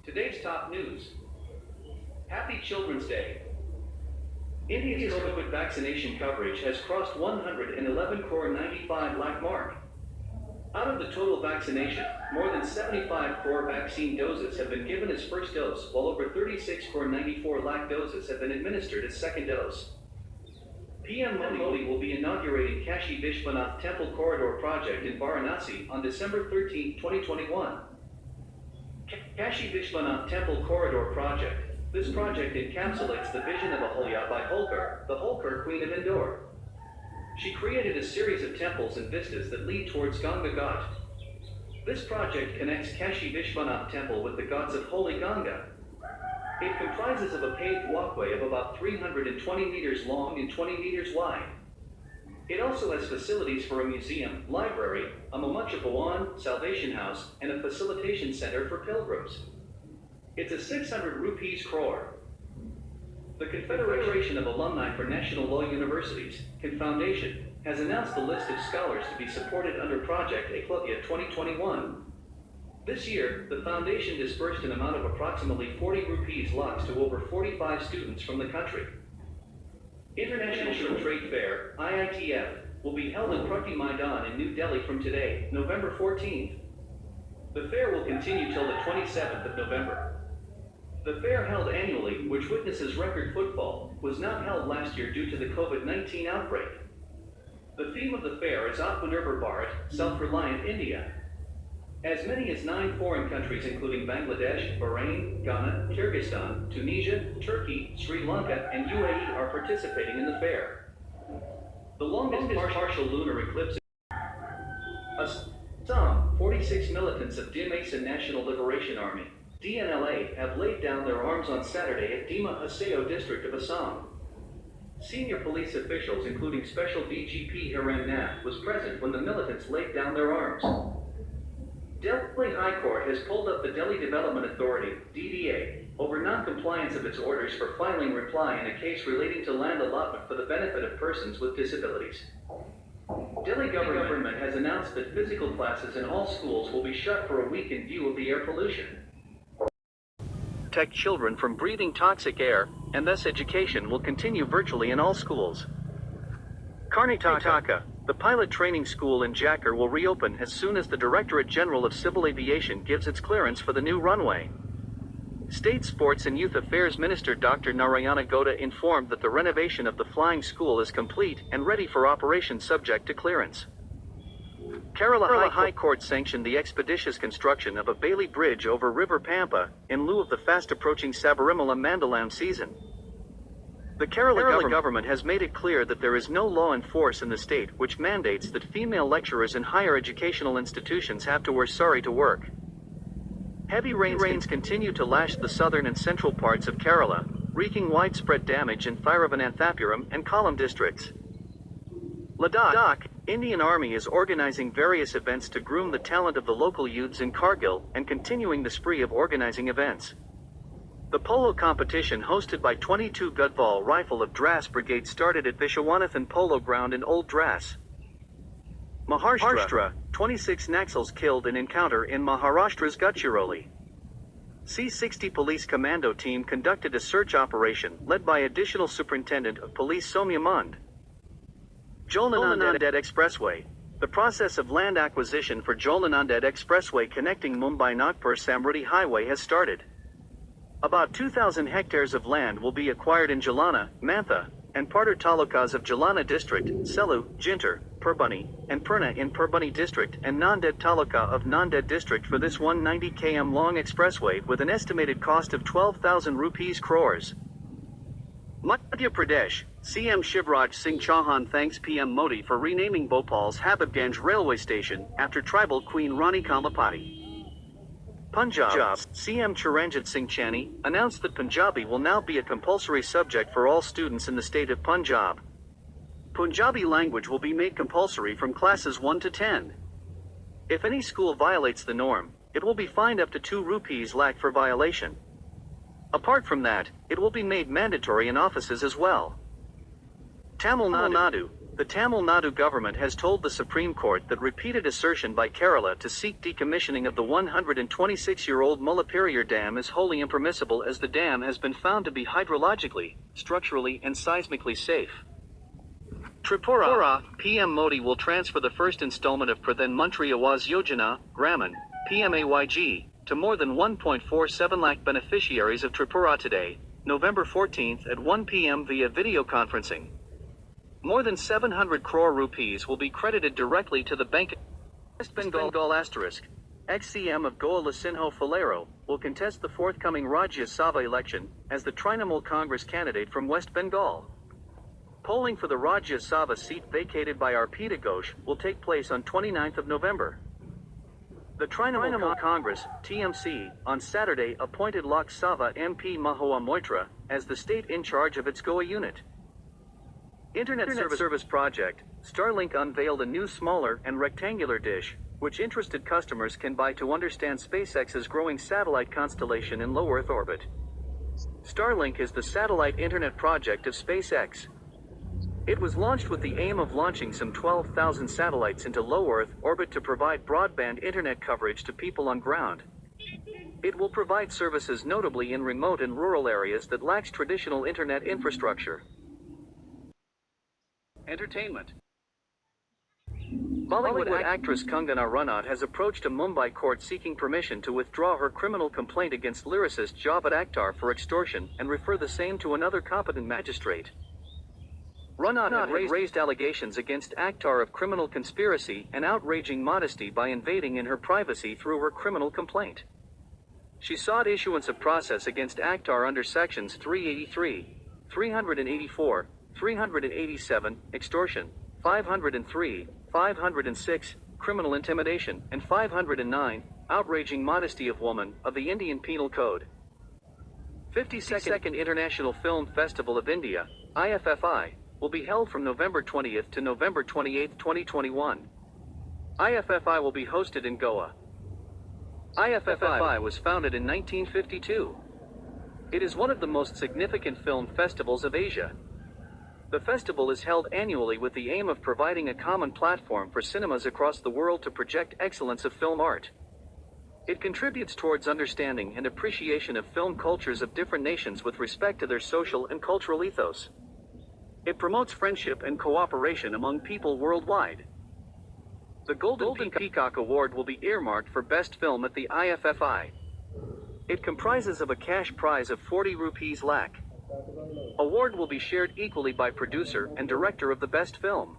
Today's top news. Happy Children's Day. India's COVID vaccination coverage has crossed 111 crore 95 lakh mark. Out of the total vaccination, more than 75 crore vaccine doses have been given as first dose, while over 36 crore 94 lakh doses have been administered as second dose. PM Modi will be inaugurating Kashi Vishwanath Temple Corridor project in Varanasi on December 13, 2021. Kashi Vishwanath Temple Corridor project. This project encapsulates the vision of Ahilya by Holkar, the Holkar Queen of Indore. She created a series of temples and vistas that lead towards Ganga Ghat. This project connects Kashi Vishwanath Temple with the ghats of Holy Ganga. It comprises of a paved walkway of about 320 meters long and 20 meters wide. It also has facilities for a museum, library, a Mamacha Bhawan, Salvation House, and a facilitation center for pilgrims. It's a 600 rupees crore. The Confederation of Alumni for National Law Universities, Confoundation, has announced the list of scholars to be supported under Project Eklavya 2021. This year, the foundation disbursed an amount of approximately 40 rupees lakhs to over 45 students from the country. International Trade Fair, IITF, will be held in Pragati Maidan in New Delhi from today, November 14th. The fair will continue till the 27th of November. The fair held annually, which witnesses record footfall, was not held last year due to the COVID-19 outbreak. The theme of the fair is Atmanirbhar Bharat, Self-Reliant India. As many as 9 foreign countries including Bangladesh, Bahrain, Ghana, Kyrgyzstan, Tunisia, Turkey, Sri Lanka, and UAE are participating in the fair. The longest partial lunar eclipse in Assam, 46 militants of Dimasa National Liberation Army, DNLA, have laid down their arms on Saturday at Dima Haseo district of Assam. Senior police officials including Special DGP Hiren Nath was present when the militants laid down their arms. Delhi High Court has pulled up the Delhi Development Authority, DDA, over non-compliance of its orders for filing reply in a case relating to land allotment for the benefit of persons with disabilities. Delhi government has announced that physical classes in all schools will be shut for a week in view of the air pollution. Protect children from breathing toxic air, and thus education will continue virtually in all schools. Karnataka, the pilot training school in Jakkar will reopen as soon as the Directorate General of Civil Aviation gives its clearance for the new runway. State Sports and Youth Affairs Minister Dr. Narayana Gowda informed that the renovation of the flying school is complete and ready for operation subject to clearance. Kerala High Court sanctioned the expeditious construction of a Bailey Bridge over River Pampa in lieu of the fast-approaching Sabarimala Mandalam season. The Kerala government has made it clear that there is no law in force in the state which mandates that female lecturers in higher educational institutions have to wear sari to work. Heavy rains continue to lash the southern and central parts of Kerala, wreaking widespread damage in Thiruvananthapuram and Kollam districts. Ladakh, Indian Army is organizing various events to groom the talent of the local youths in Kargil and continuing the spree of organizing events. The polo competition hosted by 22 Gudval Rifle of Dras Brigade started at Vishwanathan Polo Ground in Old Dras. Maharashtra, 26 Naxals killed in encounter in Maharashtra's Gadchiroli. C-60 Police Commando team conducted a search operation led by Additional Superintendent of Police Soumya Mund. Jolnananded Expressway. The process of land acquisition for Jolnananded Expressway connecting Mumbai-Nagpur Samruddhi Highway has started. About 2,000 hectares of land will be acquired in Jalana, Mantha, and Parter talukas of Jalana district, Selu, Jinter, Purbani, and Purna in Purbani district and Nanded taluka of Nanded district for this 190 km long expressway with an estimated cost of 12,000 rupees crores. Madhya Pradesh, CM Shivraj Singh Chauhan thanks PM Modi for renaming Bhopal's Habibganj railway station after tribal queen Rani Kalapati. Punjab, CM Chiranjit Singh Chani announced that Punjabi will now be a compulsory subject for all students in the state of Punjab. Punjabi language will be made compulsory from classes 1 to 10. If any school violates the norm, it will be fined up to 2 rupees lakh for violation. Apart from that, it will be made mandatory in offices as well. Tamil Nadu, The Tamil Nadu government has told the Supreme Court that repeated assertion by Kerala to seek decommissioning of the 126-year-old Mullaperiyar Dam is wholly impermissible, as the dam has been found to be hydrologically, structurally and seismically safe. Tripura, PM Modi will transfer the first installment of Pradhan Mantri Awas Yojana, Gramin, PMAYG, to more than 1.47 lakh beneficiaries of Tripura today, November 14th at 1 p.m. via video conferencing. More than 700 crore rupees will be credited directly to the Bank. West Bengal asterisk. Ex-CM of Goa Lasinho Falero will contest the forthcoming Rajya Sabha election as the Trinamool Congress candidate from West Bengal. Polling for the Rajya Sabha seat vacated by Arpita Ghosh will take place on 29th of November. The Trinamool Congress, TMC, on Saturday appointed Lok Sabha MP Mahua Moitra as the state in charge of its Goa unit. Internet Service Project, Starlink unveiled a new smaller and rectangular dish, which interested customers can buy to understand SpaceX's growing satellite constellation in low Earth orbit. Starlink is the satellite internet project of SpaceX. It was launched with the aim of launching some 12,000 satellites into low Earth orbit to provide broadband internet coverage to people on ground. It will provide services notably in remote and rural areas that lacks traditional internet infrastructure. Entertainment. Bollywood actress Kangana Ranaut has approached a Mumbai court seeking permission to withdraw her criminal complaint against lyricist Javed Akhtar for extortion and refer the same to another competent magistrate. Ranaut had raised allegations against Akhtar of criminal conspiracy and outraging modesty by invading in her privacy through her criminal complaint. She sought issuance of process against Akhtar under sections 383, 384, 387, extortion, 503, 506, criminal intimidation, and 509, outraging modesty of woman, of the Indian Penal Code. 52nd International Film Festival of India, IFFI, will be held from November 20th to November 28, 2021. IFFI will be hosted in Goa. IFFI was founded in 1952. It is one of the most significant film festivals of Asia. The festival is held annually with the aim of providing a common platform for cinemas across the world to project excellence of film art. It contributes towards understanding and appreciation of film cultures of different nations with respect to their social and cultural ethos. It promotes friendship and cooperation among people worldwide. The Golden Peacock Award will be earmarked for Best Film at the IFFI. It comprises of a cash prize of 40 rupees lakh. Award will be shared equally by producer and director of the best film.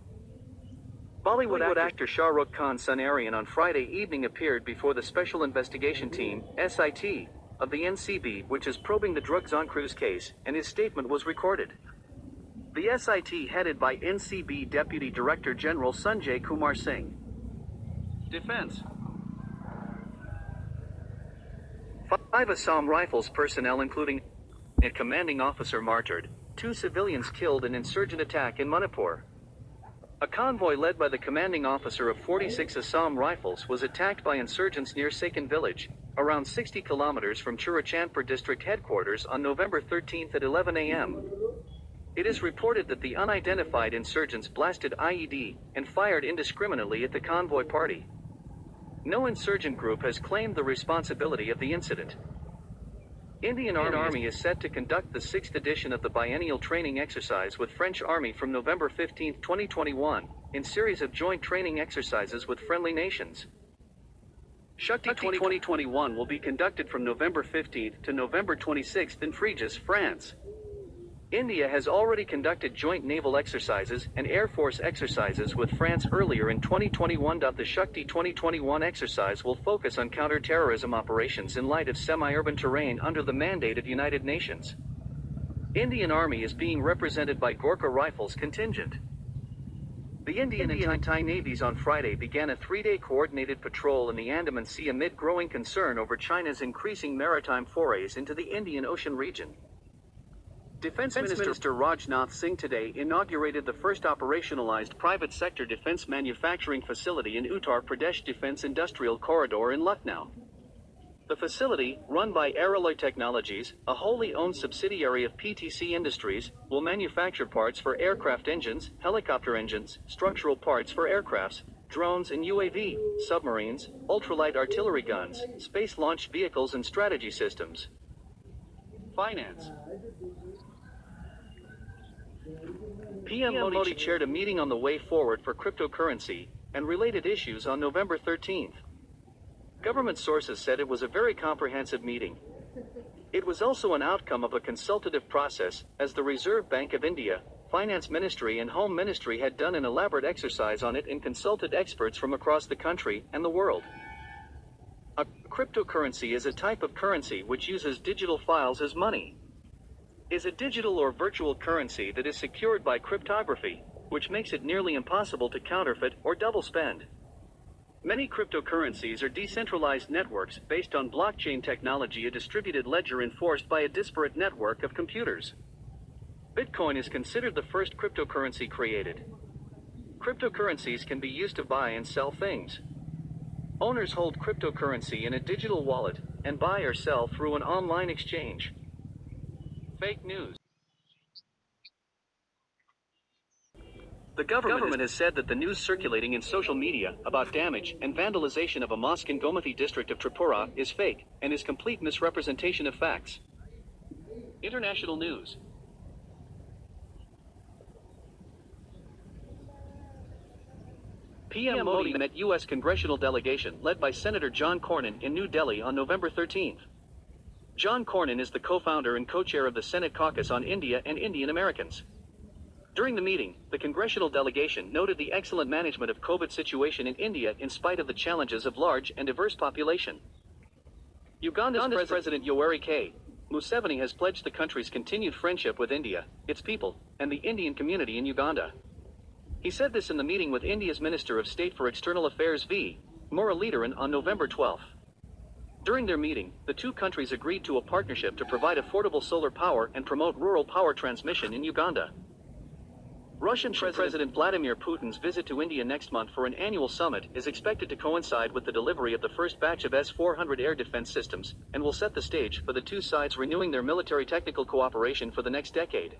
Bollywood actor Shah Rukh Khan's son Aryan on Friday evening appeared before the Special Investigation Team, SIT, of the NCB, which is probing the drugs on cruise case, and his statement was recorded. The SIT headed by NCB Deputy Director General Sanjay Kumar Singh. Defense. 5 Assam Rifles personnel including a commanding officer martyred, 2 civilians killed in insurgent attack in Manipur. A convoy led by the commanding officer of 46 Assam Rifles was attacked by insurgents near Sakan village, around 60 kilometers from Churachandpur district headquarters on November 13th at 11 a.m. It is reported that the unidentified insurgents blasted IED and fired indiscriminately at the convoy party. No insurgent group has claimed the responsibility of the incident. Indian Army is set to conduct the 6th edition of the biennial training exercise with French Army from November 15, 2021, in series of joint training exercises with friendly nations. Shakti 2021 will be conducted from November 15 to November 26 in Fréjus, France. India has already conducted joint naval exercises and Air Force exercises with France earlier in 2021. The Shakti 2021 exercise will focus on counter-terrorism operations in light of semi-urban terrain under the mandate of United Nations. Indian Army is being represented by Gorkha Rifles contingent. The Indian and Thai navies on Friday began a 3-day coordinated patrol in the Andaman Sea amid growing concern over China's increasing maritime forays into the Indian Ocean region. Defense Minister Rajnath Singh today inaugurated the first operationalized private sector defense manufacturing facility in Uttar Pradesh Defense Industrial Corridor in Lucknow. The facility, run by Aerolite Technologies, a wholly owned subsidiary of PTC Industries, will manufacture parts for aircraft engines, helicopter engines, structural parts for aircrafts, drones and UAV, submarines, ultralight artillery guns, space-launched vehicles and strategy systems. Finance. PM Modi chaired a meeting on the way forward for cryptocurrency and related issues on November 13th. Government sources said it was a very comprehensive meeting. It was also an outcome of a consultative process, as the Reserve Bank of India, Finance Ministry and Home Ministry had done an elaborate exercise on it and consulted experts from across the country and the world. A cryptocurrency is a type of currency which uses digital files as money. It is a digital or virtual currency that is secured by cryptography, which makes it nearly impossible to counterfeit or double spend. Many cryptocurrencies are decentralized networks based on blockchain technology, a distributed ledger enforced by a disparate network of computers. Bitcoin is considered the first cryptocurrency created. Cryptocurrencies can be used to buy and sell things. Owners hold cryptocurrency in a digital wallet and buy or sell through an online exchange. Fake news. The government has said that the news circulating in social media about damage and vandalization of a mosque in Gomathi district of Tripura is fake and is complete misrepresentation of facts. International news. PM Modi met U.S. congressional delegation led by Senator John Cornyn in New Delhi on November 13th. John Cornyn is the co-founder and co-chair of the Senate Caucus on India and Indian Americans. During the meeting, the congressional delegation noted the excellent management of COVID situation in India in spite of the challenges of large and diverse population. Uganda's President Yoweri K. Museveni has pledged the country's continued friendship with India, its people, and the Indian community in Uganda. He said this in the meeting with India's Minister of State for External Affairs V. Muralidharan on November 12. During their meeting, the two countries agreed to a partnership to provide affordable solar power and promote rural power transmission in Uganda. Russian President Vladimir Putin's visit to India next month for an annual summit is expected to coincide with the delivery of the first batch of S-400 air defense systems, and will set the stage for the two sides renewing their military technical cooperation for the next decade.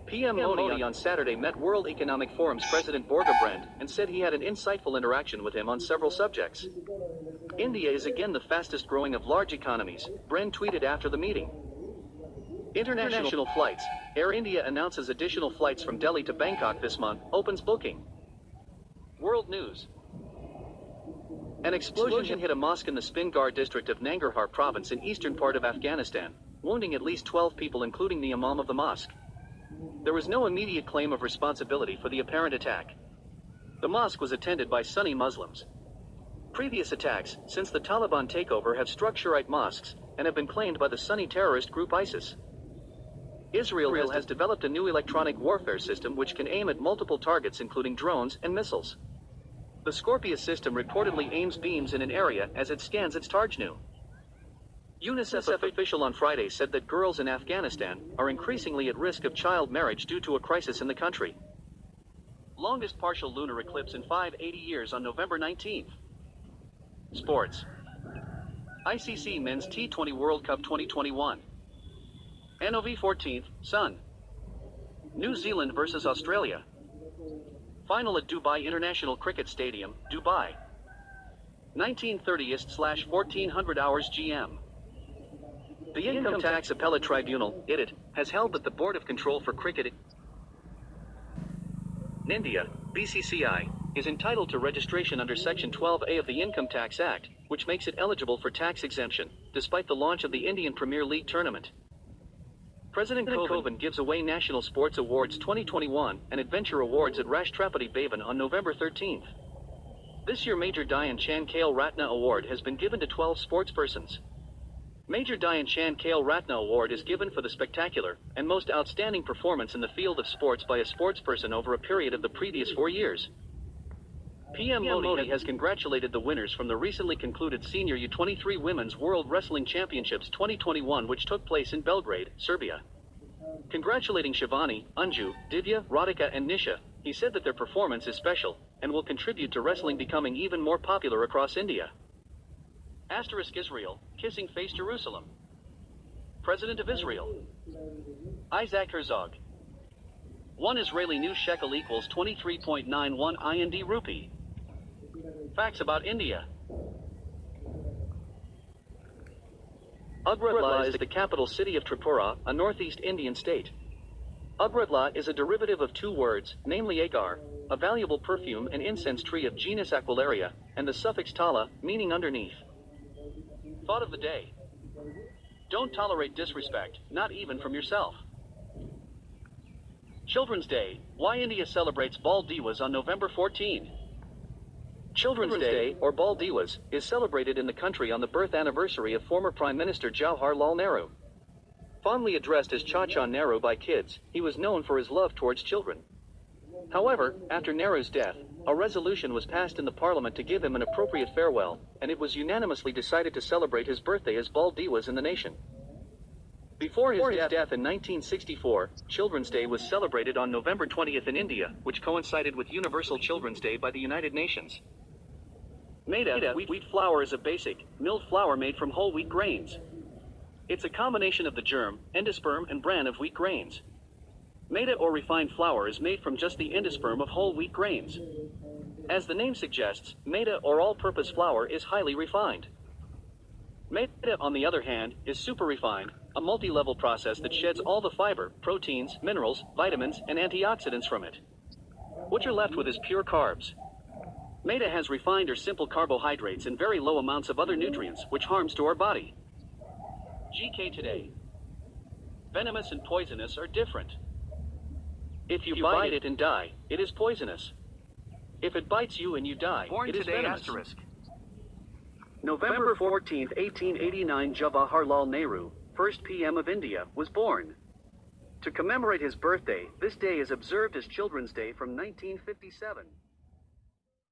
PM Modi on Saturday met World Economic Forum's President Borgebrand and said he had an insightful interaction with him on several subjects. India is again the fastest growing of large economies, Brand tweeted after the meeting. International flights. Air India announces additional flights from Delhi to Bangkok this month, opens booking. World news. An explosion hit a mosque in the Spingar district of Nangarhar province in eastern part of Afghanistan, wounding at least 12 people including the imam of the mosque. There was no immediate claim of responsibility for the apparent attack. The mosque was attended by Sunni Muslims. Previous attacks, since the Taliban takeover, have struck Shiite mosques, and have been claimed by the Sunni terrorist group ISIS. Israel has developed a new electronic warfare system which can aim at multiple targets including drones and missiles. The Scorpius system reportedly aims beams in an area as it scans its target. UNICEF official on Friday said that girls in Afghanistan are increasingly at risk of child marriage due to a crisis in the country. Longest partial lunar eclipse in 580 years on November 19th. Sports. ICC Men's T20 World Cup 2021. NOV 14th, Sun. New Zealand versus Australia. Final at Dubai International Cricket Stadium, Dubai. 1930-1400 hours GM. The Income Tax Appellate Tribunal, ITAT, has held that the Board of Control for Cricket in India, BCCI, is entitled to registration under Section 12A of the Income Tax Act, which makes it eligible for tax exemption, despite the launch of the Indian Premier League tournament. President Kovind gives away National Sports Awards 2021 and Adventure Awards at Rashtrapati Bhavan on November 13th. This year Major Dhyan Chand Khel Ratna Award has been given to 12 sportspersons. Major Dhyan Chand Khel Ratna Award is given for the spectacular and most outstanding performance in the field of sports by a sportsperson over a period of the previous 4 years. PM Modi has congratulated the winners from the recently concluded Senior U23 Women's World Wrestling Championships 2021 which took place in Belgrade, Serbia. Congratulating Shivani, Anju, Divya, Radhika and Nisha, he said that their performance is special and will contribute to wrestling becoming even more popular across India. Asterisk Israel, kissing face Jerusalem. President of Israel. Isaac Herzog. 1 Israeli new shekel equals 23.91 IND rupee. Facts about India. Agratla is the capital city of Tripura, a northeast Indian state. Agratla is a derivative of two words, namely agar, a valuable perfume and incense tree of genus Aquilaria, and the suffix tala, meaning underneath. Thought of the day. Don't tolerate disrespect, not even from yourself. Children's Day, why India celebrates Bal Diwas on November 14. Children's Day, or Bal Diwas, is celebrated in the country on the birth anniversary of former Prime Minister Jawaharlal Nehru. Fondly addressed as Chacha Nehru by kids, he was known for his love towards children. However, after Nehru's death, a resolution was passed in the parliament to give him an appropriate farewell, and it was unanimously decided to celebrate his birthday as Bal Diwas in the nation. Before his death in 1964, Children's Day was celebrated on November 20th in India, which coincided with Universal Children's Day by the United Nations. Maida wheat flour is a basic, milled flour made from whole wheat grains. It's a combination of the germ, endosperm, and bran of wheat grains. Maida or refined flour is made from just the endosperm of whole wheat grains. As the name suggests, maida or all-purpose flour is highly refined. Maida, on the other hand, is super refined, a multi-level process that sheds all the fiber, proteins, minerals, vitamins, and antioxidants from it. What you're left with is pure carbs. Maida has refined or simple carbohydrates and very low amounts of other nutrients, which harms to our body. GK today. Venomous and poisonous are different. If you bite it and die, it is poisonous. If it bites you and you die, it is venomous. Asterisk. November 14, 1889, Jawaharlal Nehru, first PM of India, was born. To commemorate his birthday, this day is observed as Children's Day from 1957.